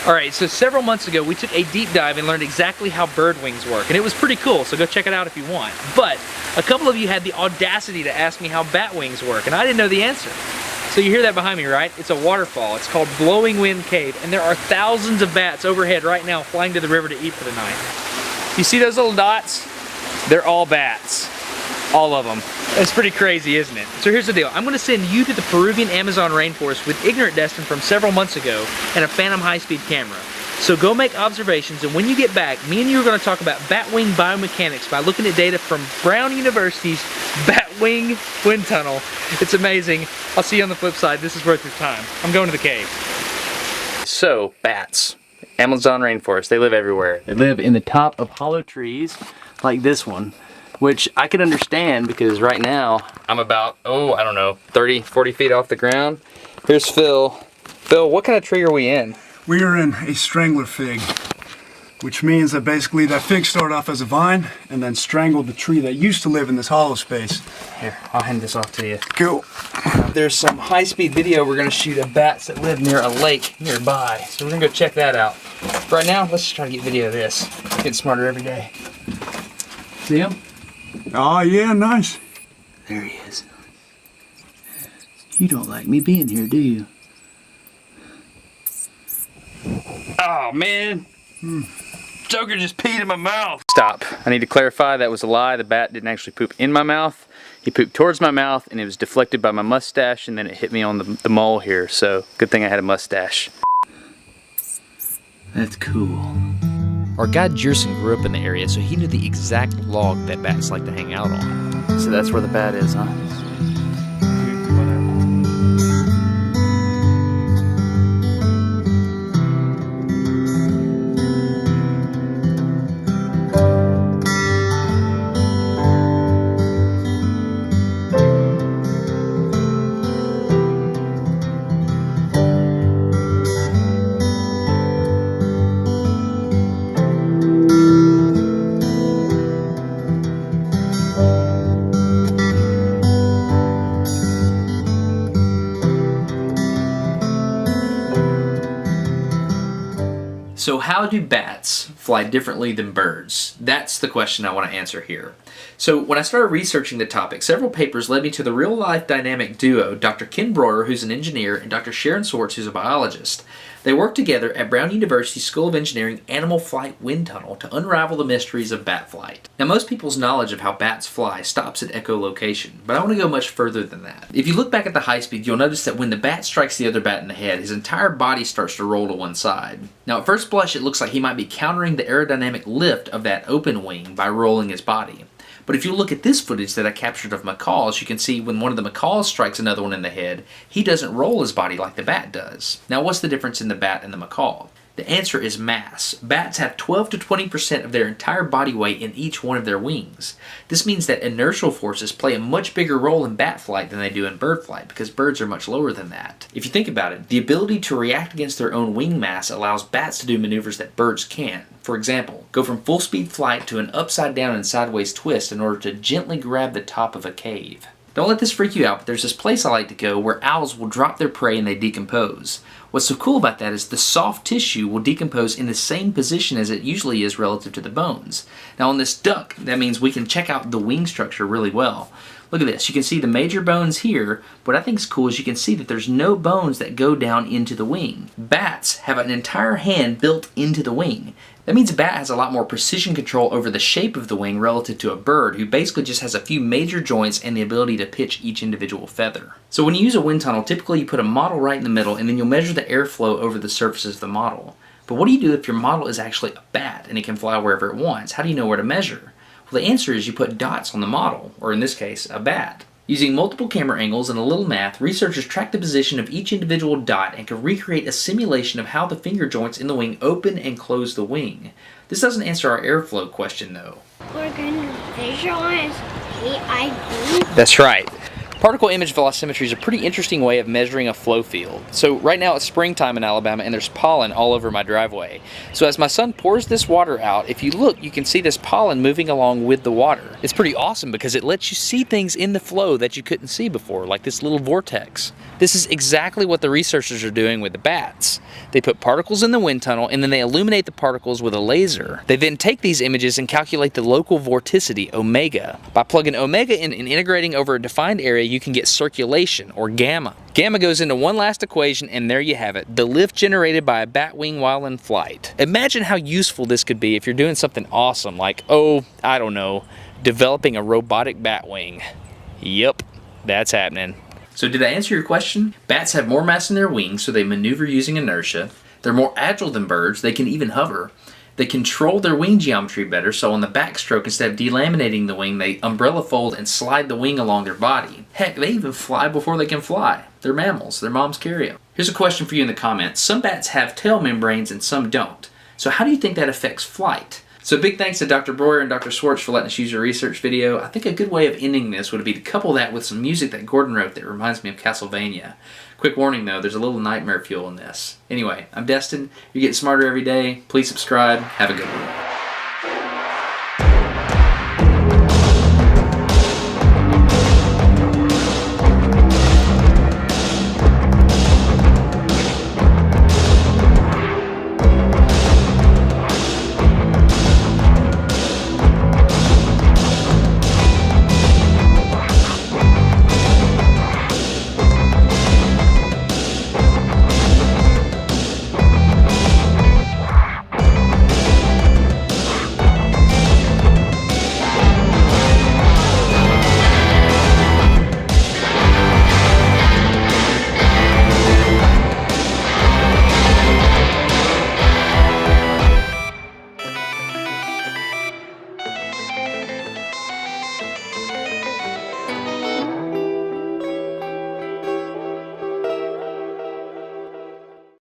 Alright, so several months ago we took a deep dive and learned exactly how bird wings work, and it was pretty cool, so go check it out if you want. But a couple of you had the audacity to ask me how bat wings work, and I didn't know the answer. So you hear that behind me, right? It's a waterfall. It's called Blowing Wind Cave, and there are thousands of bats overhead right now flying to the river to eat for the night. You see those little dots? They're all bats. All of them. It's pretty crazy, isn't it? So here's the deal. I'm going to send you to the Peruvian Amazon rainforest with Ignorant Destin from several months ago and a Phantom high-speed camera. So go make observations, and when you get back, me and you are going to talk about bat wing biomechanics by looking at data from Brown University's bat wing wind tunnel. It's amazing. I'll see you on the flip side. This is worth your time. I'm going to the cave. So, bats. Amazon rainforest. They live everywhere. They live in the top of hollow trees like this one, which I can understand because right now I'm about, I don't know, 30, 40 feet off the ground. Here's Phil. Phil, what kind of tree are we in? We are in a strangler fig, which means that basically that fig started off as a vine and then strangled the tree that used to live in this hollow space. Here, I'll hand this off to you. Cool. There's some high-speed video we're gonna shoot of bats that live near a lake nearby. So we're gonna go check that out. Right now, let's just try to get video of this. Getting smarter every day. See him? Oh yeah, nice. There he is. You don't like me being here, do you? Oh man. Joker just peed in my mouth. Stop. I need to clarify that was a lie. The bat didn't actually poop in my mouth. He pooped towards my mouth and it was deflected by my mustache and then it hit me on the mole here. So good thing I had a mustache. That's cool. Our guide Jerson grew up in the area, so he knew the exact log that bats like to hang out on. So that's where the bat is, huh? So how do bats fly differently than birds? That's the question I want to answer here. So when I started researching the topic, several papers led me to the real-life dynamic duo, Dr. Ken Breuer, who's an engineer, and Dr. Sharon Swartz, who's a biologist. They worked together at Brown University School of Engineering Animal Flight Wind Tunnel to unravel the mysteries of bat flight. Now most people's knowledge of how bats fly stops at echolocation, but I want to go much further than that. If you look back at the high speed, you'll notice that when the bat strikes the other bat in the head, his entire body starts to roll to one side. Now at first blush it looks like he might be countering the aerodynamic lift of that open wing by rolling his body. But if you look at this footage that I captured of macaws, you can see when one of the macaws strikes another one in the head, he doesn't roll his body like the bat does. Now what's the difference in the bat and the macaw? The answer is mass. Bats have 12 to 20% of their entire body weight in each one of their wings. This means that inertial forces play a much bigger role in bat flight than they do in bird flight because birds are much lower than that. If you think about it, the ability to react against their own wing mass allows bats to do maneuvers that birds can't. For example, go from full speed flight to an upside down and sideways twist in order to gently grab the top of a cave. Don't let this freak you out, but there's this place I like to go where owls will drop their prey and they decompose. What's so cool about that is the soft tissue will decompose in the same position as it usually is relative to the bones. Now on this duck, that means we can check out the wing structure really well. Look at this, you can see the major bones here. What I think is cool is you can see that there's no bones that go down into the wing. Bats have an entire hand built into the wing. That means a bat has a lot more precision control over the shape of the wing relative to a bird who basically just has a few major joints and the ability to pitch each individual feather. So when you use a wind tunnel, typically you put a model right in the middle and then you'll measure the airflow over the surfaces of the model. But what do you do if your model is actually a bat and it can fly wherever it wants? How do you know where to measure? Well, the answer is you put dots on the model, or in this case, a bat. Using multiple camera angles and a little math, researchers track the position of each individual dot and can recreate a simulation of how the finger joints in the wing open and close the wing. This doesn't answer our airflow question though. We're going to visualize AID. That's right. Particle image velocimetry is a pretty interesting way of measuring a flow field. So right now it's springtime in Alabama and there's pollen all over my driveway. So as my son pours this water out, if you look, you can see this pollen moving along with the water. It's pretty awesome because it lets you see things in the flow that you couldn't see before, like this little vortex. This is exactly what the researchers are doing with the bats. They put particles in the wind tunnel and then they illuminate the particles with a laser. They then take these images and calculate the local vorticity, omega. By plugging omega in and integrating over a defined area, you can get circulation, or gamma. Gamma goes into one last equation, and there you have it, the lift generated by a bat wing while in flight. Imagine how useful this could be if you're doing something awesome like, oh, I don't know, developing a robotic bat wing. Yep, that's happening. So did I answer your question? Bats have more mass in their wings, so they maneuver using inertia. They're more agile than birds, they can even hover. They control their wing geometry better, so on the backstroke, instead of delaminating the wing, they umbrella fold and slide the wing along their body. Heck, they even fly before they can fly. They're mammals. Their moms carry them. Here's a question for you in the comments. Some bats have tail membranes and some don't. So how do you think that affects flight? So big thanks to Dr. Breuer and Dr. Schwartz for letting us use your research video. I think a good way of ending this would be to couple that with some music that Gordon wrote that reminds me of Castlevania. Quick warning though, there's a little nightmare fuel in this. Anyway, I'm Destin. You're getting smarter every day. Please subscribe. Have a good one.